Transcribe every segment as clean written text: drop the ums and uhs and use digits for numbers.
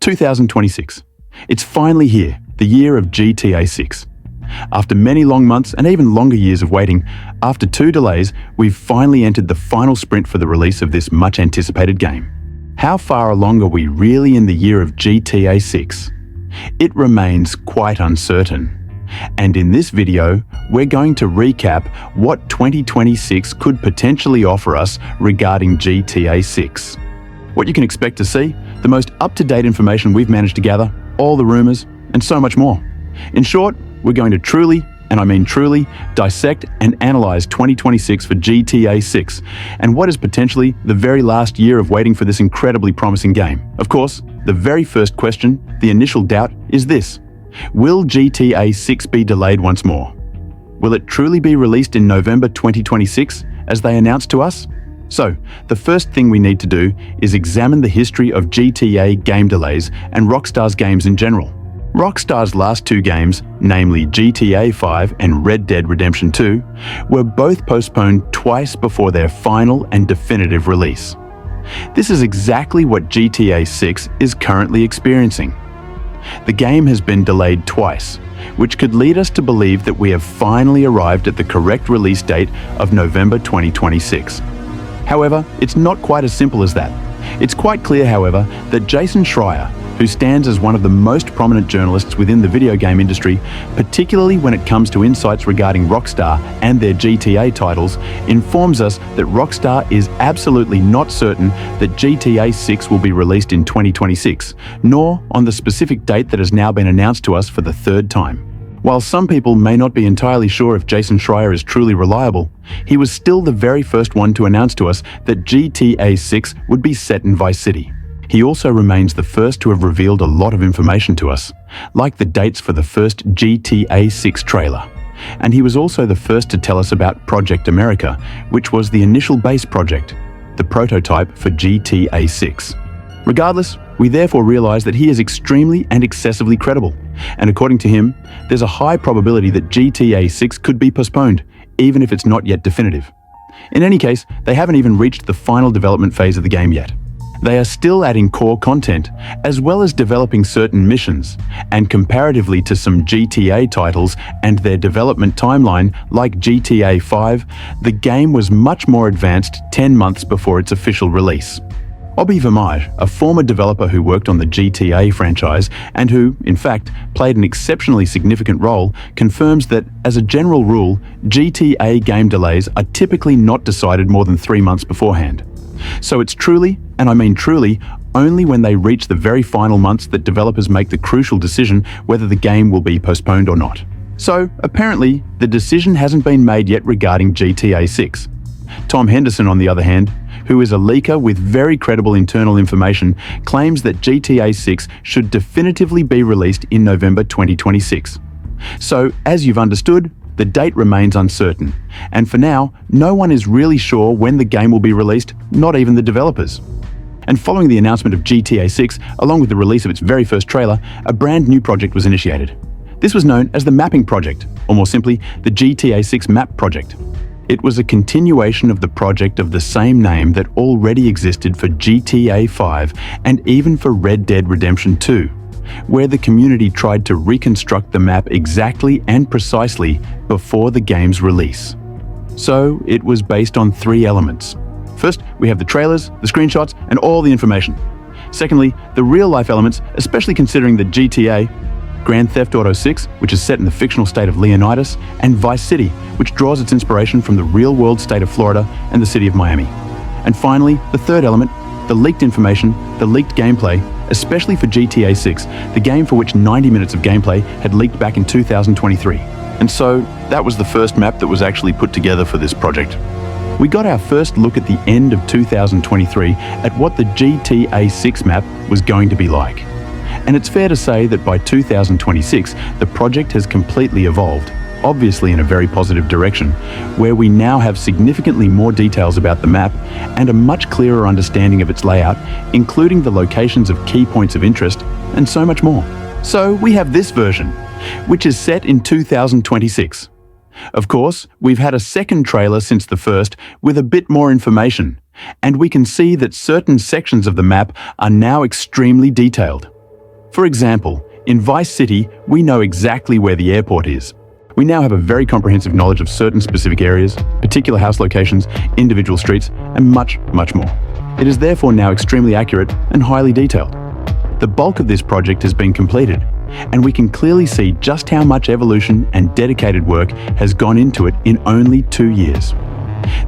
2026. It's finally here, the year of GTA 6. After many long months and even longer years of waiting, after 2 delays, we've finally entered the final sprint for the release of this much-anticipated game. How far along are we really in the year of GTA 6? It remains quite uncertain. And in this video, we're going to recap what 2026 could potentially offer us regarding GTA 6. What you can expect to see, the most up-to-date information we've managed to gather, all the rumors, and so much more. In short, we're going to truly, and I mean truly, dissect and analyze 2026 for GTA 6 and what is potentially the very last year of waiting for this incredibly promising game. Of course, the very first question, the initial doubt, is this: will GTA 6 be delayed once more? Will it truly be released in November 2026, as they announced to us? So, the first thing we need to do is examine the history of GTA game delays and Rockstar's games in general. Rockstar's last 2 games, namely GTA 5 and Red Dead Redemption 2, were both postponed twice before their final and definitive release. This is exactly what GTA 6 is currently experiencing. The game has been delayed twice, which could lead us to believe that we have finally arrived at the correct release date of November 2026. However, it's not quite as simple as that. It's quite clear, however, that Jason Schreier, who stands as one of the most prominent journalists within the video game industry, particularly when it comes to insights regarding Rockstar and their GTA titles, informs us that Rockstar is absolutely not certain that GTA 6 will be released in 2026, nor on the specific date that has now been announced to us for the 3rd time. While some people may not be entirely sure if Jason Schreier is truly reliable, he was still the very first one to announce to us that GTA 6 would be set in Vice City. He also remains the first to have revealed a lot of information to us, like the dates for the first GTA 6 trailer. And he was also the first to tell us about Project America, which was the initial base project, the prototype for GTA 6. Regardless, we therefore realize that he is extremely and excessively credible, and according to him, there's a high probability that GTA 6 could be postponed, even if it's not yet definitive. In any case, they haven't even reached the final development phase of the game yet. They are still adding core content, as well as developing certain missions, and comparatively to some GTA titles and their development timeline, like GTA 5, the game was much more advanced 10 months before its official release. Obi Vermeij, a former developer who worked on the GTA franchise and who, in fact, played an exceptionally significant role, confirms that, as a general rule, GTA game delays are typically not decided more than 3 months beforehand. So it's truly, and I mean truly, only when they reach the very final months that developers make the crucial decision whether the game will be postponed or not. So, apparently, the decision hasn't been made yet regarding GTA 6. Tom Henderson, on the other hand, who is a leaker with very credible internal information, claims that GTA 6 should definitively be released in November 2026. So, as you've understood, the date remains uncertain, and for now, no one is really sure when the game will be released, not even the developers. And following the announcement of GTA 6, along with the release of its very first trailer, a brand new project was initiated. This was known as the Mapping Project, or more simply, the GTA 6 Map Project. It was a continuation of the project of the same name that already existed for GTA 5 and even for Red Dead Redemption 2, where the community tried to reconstruct the map exactly and precisely before the game's release. So it was based on 3 elements. First, we have the trailers, the screenshots, and all the information. Secondly, the real-life elements, especially considering that GTA, Grand Theft Auto 6, which is set in the fictional state of Leonidas, and Vice City, which draws its inspiration from the real-world state of Florida and the city of Miami. And finally, the third element, the leaked information, the leaked gameplay, especially for GTA 6, the game for which 90 minutes of gameplay had leaked back in 2023. And so, that was the first map that was actually put together for this project. We got our first look at the end of 2023 at what the GTA 6 map was going to be like. And it's fair to say that by 2026, the project has completely evolved, obviously in a very positive direction, where we now have significantly more details about the map and a much clearer understanding of its layout, including the locations of key points of interest, and so much more. So we have this version, which is set in 2026. Of course, we've had a second trailer since the first with a bit more information, and we can see that certain sections of the map are now extremely detailed. For example, in Vice City, we know exactly where the airport is. We now have a very comprehensive knowledge of certain specific areas, particular house locations, individual streets, and much, much more. It is therefore now extremely accurate and highly detailed. The bulk of this project has been completed, and we can clearly see just how much evolution and dedicated work has gone into it in only 2 years.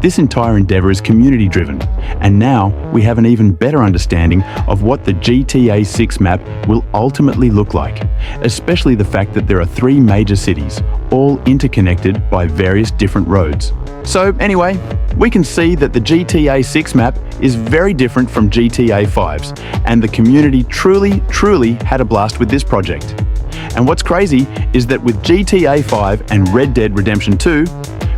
This entire endeavor is community-driven, and now we have an even better understanding of what the GTA 6 map will ultimately look like, especially the fact that there are 3 major cities, all interconnected by various different roads. So anyway, we can see that the GTA 6 map is very different from GTA 5's, and the community truly had a blast with this project. And what's crazy is that with GTA 5 and Red Dead Redemption 2,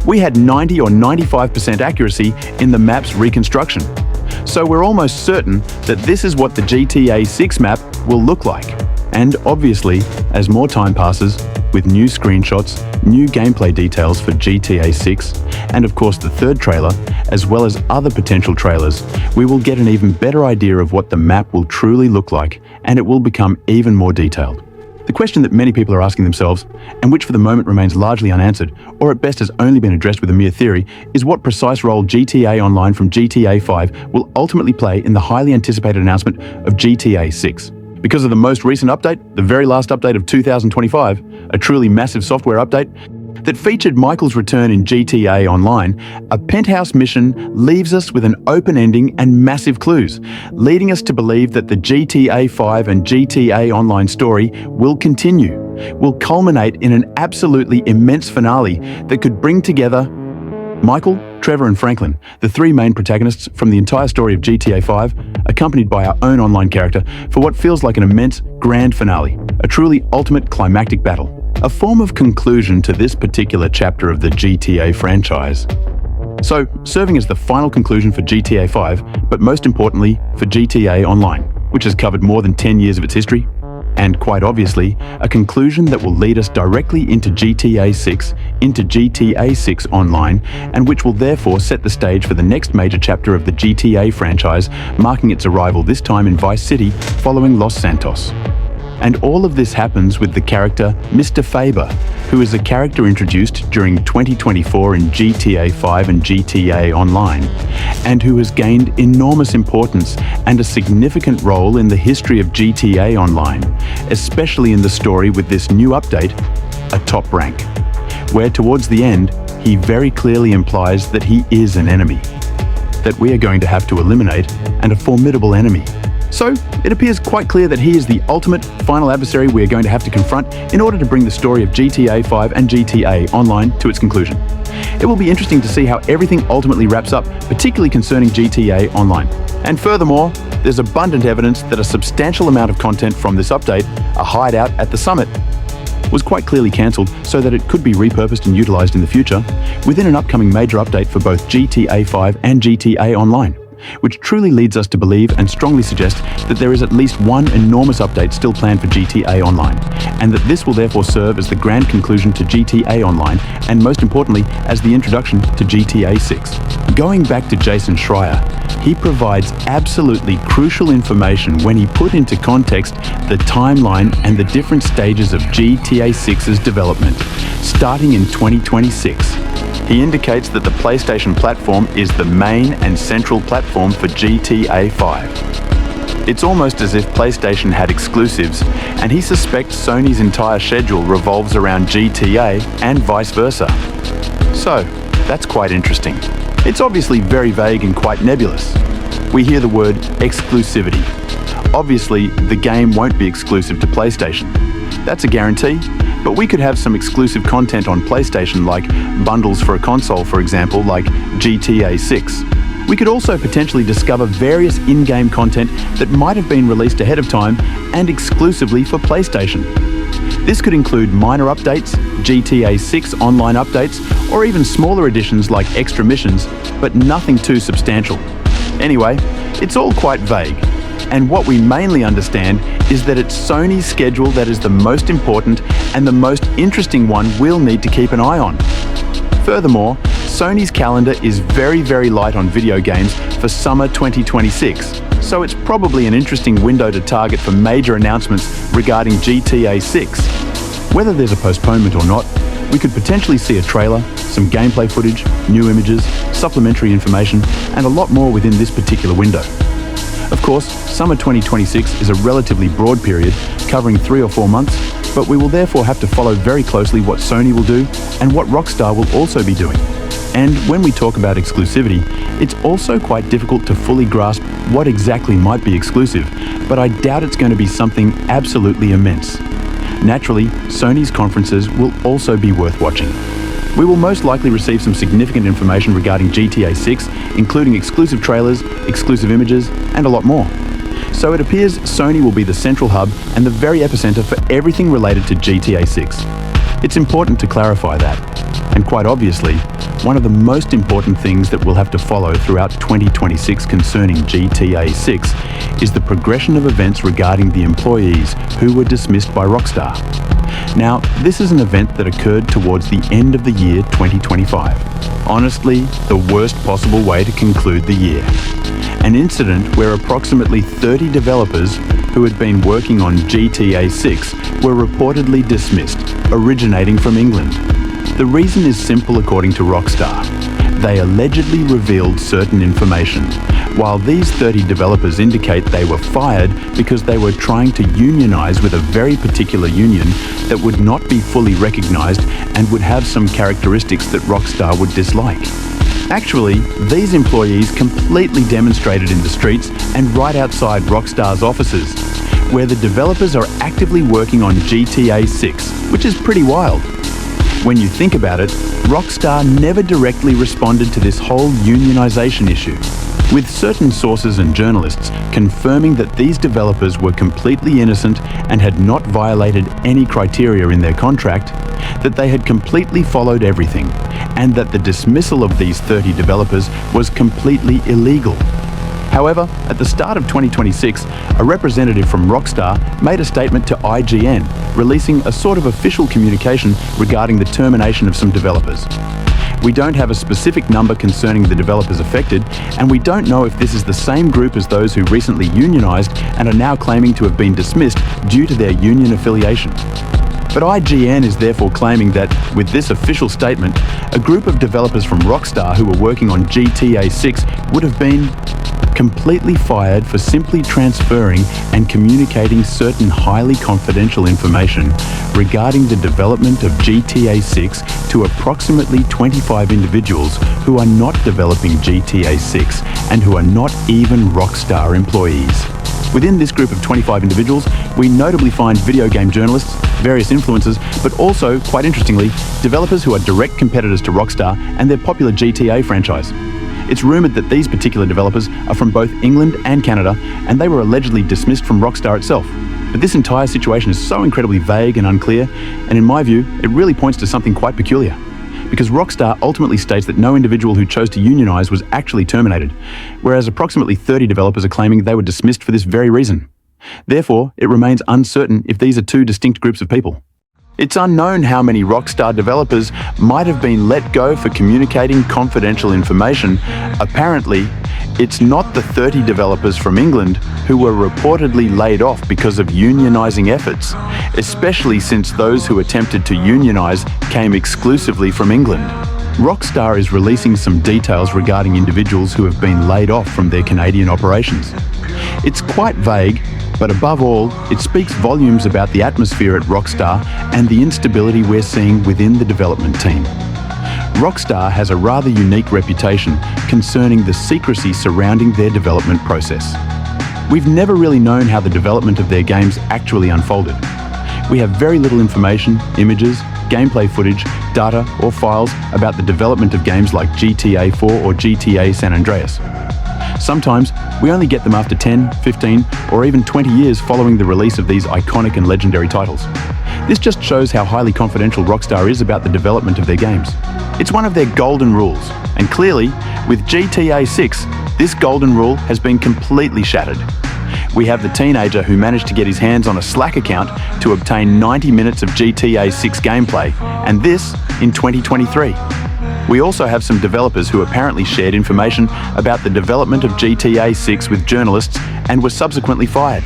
we had 90 or 95% accuracy in the map's reconstruction. So we're almost certain that this is what the GTA 6 map will look like. And obviously, as more time passes, with new screenshots, new gameplay details for GTA 6, and of course the third trailer, as well as other potential trailers, we will get an even better idea of what the map will truly look like, and it will become even more detailed. The question that many people are asking themselves, and which for the moment remains largely unanswered, or at best has only been addressed with a mere theory, is what precise role GTA Online from GTA 5 will ultimately play in the highly anticipated announcement of GTA 6. Because of the most recent update, the very last update of 2025, a truly massive software update, that featured Michael's return in GTA Online, a penthouse mission leaves us with an open ending and massive clues, leading us to believe that the GTA 5 and GTA Online story will continue, will culminate in an absolutely immense finale that could bring together Michael, Trevor and Franklin, the 3 main protagonists from the entire story of GTA 5, accompanied by our own online character for what feels like an immense, grand finale, a truly ultimate climactic battle. A form of conclusion to this particular chapter of the GTA franchise. So, serving as the final conclusion for GTA 5, but most importantly for GTA Online, which has covered more than 10 years of its history, and quite obviously, a conclusion that will lead us directly into GTA 6, into GTA 6 Online, and which will therefore set the stage for the next major chapter of the GTA franchise, marking its arrival this time in Vice City following Los Santos. And all of this happens with the character Mr. Faber, who is a character introduced during 2024 in GTA 5 and GTA Online, and who has gained enormous importance and a significant role in the history of GTA Online, especially in the story with this new update, a top rank, where towards the end, he very clearly implies that he is an enemy, that we are going to have to eliminate, and a formidable enemy. So, it appears quite clear that he is the ultimate, final adversary we are going to have to confront in order to bring the story of GTA 5 and GTA Online to its conclusion. It will be interesting to see how everything ultimately wraps up, particularly concerning GTA Online. And furthermore, there's abundant evidence that a substantial amount of content from this update, a hideout at the summit, was quite clearly cancelled so that it could be repurposed and utilised in the future within an upcoming major update for both GTA 5 and GTA Online, which truly leads us to believe and strongly suggest that there is at least one enormous update still planned for GTA Online, and that this will therefore serve as the grand conclusion to GTA Online, and most importantly, as the introduction to GTA 6. Going back to Jason Schreier, he provides absolutely crucial information when he put into context the timeline and the different stages of GTA 6's development, starting in 2026. He indicates that the PlayStation platform is the main and central platform for GTA 5. It's almost as if PlayStation had exclusives, and he suspects Sony's entire schedule revolves around GTA and vice versa. So, that's quite interesting. It's obviously very vague and quite nebulous. We hear the word exclusivity. Obviously, the game won't be exclusive to PlayStation. That's a guarantee. But we could have some exclusive content on PlayStation, like bundles for a console, for example, like GTA 6. We could also potentially discover various in-game content that might have been released ahead of time and exclusively for PlayStation. This could include minor updates, GTA 6 online updates, or even smaller additions like extra missions, but nothing too substantial. Anyway, it's all quite vague. And what we mainly understand is that it's Sony's schedule that is the most important and the most interesting one we'll need to keep an eye on. Furthermore, Sony's calendar is very light on video games for summer 2026, so it's probably an interesting window to target for major announcements regarding GTA 6. Whether there's a postponement or not, we could potentially see a trailer, some gameplay footage, new images, supplementary information, and a lot more within this particular window. Of course, summer 2026 is a relatively broad period, covering 3 or 4 months, but we will therefore have to follow very closely what Sony will do and what Rockstar will also be doing. And when we talk about exclusivity, it's also quite difficult to fully grasp what exactly might be exclusive, but I doubt it's going to be something absolutely immense. Naturally, Sony's conferences will also be worth watching. We will most likely receive some significant information regarding GTA 6, including exclusive trailers, exclusive images, and a lot more. So it appears Sony will be the central hub and the very epicenter for everything related to GTA 6. It's important to clarify that. And quite obviously, one of the most important things that we'll have to follow throughout 2026 concerning GTA 6 is the progression of events regarding the employees who were dismissed by Rockstar. Now, this is an event that occurred towards the end of the year 2025. Honestly, the worst possible way to conclude the year. An incident where approximately 30 developers who had been working on GTA 6 were reportedly dismissed, originating from England. The reason is simple according to Rockstar. They allegedly revealed certain information, while these 30 developers indicate they were fired because they were trying to unionize with a very particular union that would not be fully recognized and would have some characteristics that Rockstar would dislike. Actually, these employees completely demonstrated in the streets and right outside Rockstar's offices, where the developers are actively working on GTA 6, which is pretty wild. When you think about it, Rockstar never directly responded to this whole unionization issue, with certain sources and journalists confirming that these developers were completely innocent and had not violated any criteria in their contract, that they had completely followed everything, and that the dismissal of these 30 developers was completely illegal. However, at the start of 2026, a representative from Rockstar made a statement to IGN, releasing a sort of official communication regarding the termination of some developers. We don't have a specific number concerning the developers affected, and we don't know if this is the same group as those who recently unionized and are now claiming to have been dismissed due to their union affiliation. But IGN is therefore claiming that, with this official statement, a group of developers from Rockstar who were working on GTA 6 would have been completely fired for simply transferring and communicating certain highly confidential information regarding the development of GTA 6 to approximately 25 individuals who are not developing GTA 6 and who are not even Rockstar employees. Within this group of 25 individuals, we notably find video game journalists, various influencers, but also, quite interestingly, developers who are direct competitors to Rockstar and their popular GTA franchise. It's rumoured that these particular developers are from both England and Canada, and they were allegedly dismissed from Rockstar itself. But this entire situation is so incredibly vague and unclear, and in my view, it really points to something quite peculiar. Because Rockstar ultimately states that no individual who chose to unionize was actually terminated, whereas approximately 30 developers are claiming they were dismissed for this very reason. Therefore, it remains uncertain if these are two distinct groups of people. It's unknown how many Rockstar developers might have been let go for communicating confidential information. Apparently, it's not the 30 developers from England who were reportedly laid off because of unionizing efforts, especially since those who attempted to unionize came exclusively from England. Rockstar is releasing some details regarding individuals who have been laid off from their Canadian operations. It's quite vague, but above all, it speaks volumes about the atmosphere at Rockstar and the instability we're seeing within the development team. Rockstar has a rather unique reputation concerning the secrecy surrounding their development process. We've never really known how the development of their games actually unfolded. We have very little information, images, gameplay footage, data, or files about the development of games like GTA 4 or GTA San Andreas. Sometimes, we only get them after 10, 15, or even 20 years following the release of these iconic and legendary titles. This just shows how highly confidential Rockstar is about the development of their games. It's one of their golden rules, and clearly, with GTA 6, this golden rule has been completely shattered. We have the teenager who managed to get his hands on a Slack account to obtain 90 minutes of GTA 6 gameplay, and this in 2023. We also have some developers who apparently shared information about the development of GTA 6 with journalists and were subsequently fired.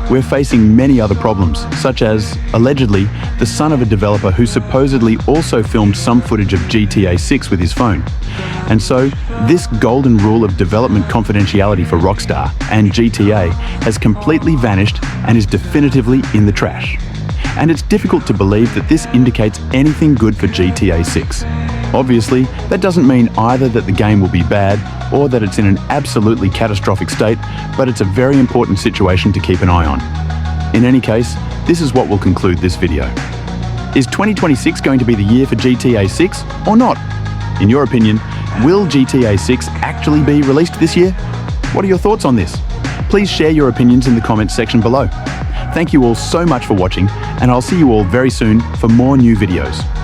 We're facing many other problems, such as, allegedly, the son of a developer who supposedly also filmed some footage of GTA 6 with his phone. And so, this golden rule of development confidentiality for Rockstar and GTA has completely vanished and is definitively in the trash. And it's difficult to believe that this indicates anything good for GTA 6. Obviously, that doesn't mean either that the game will be bad or that it's in an absolutely catastrophic state, but it's a very important situation to keep an eye on. In any case, this is what will conclude this video. Is 2026 going to be the year for GTA 6 or not? In your opinion, will GTA 6 actually be released this year? What are your thoughts on this? Please share your opinions in the comments section below. Thank you all so much for watching, and I'll see you all very soon for more new videos.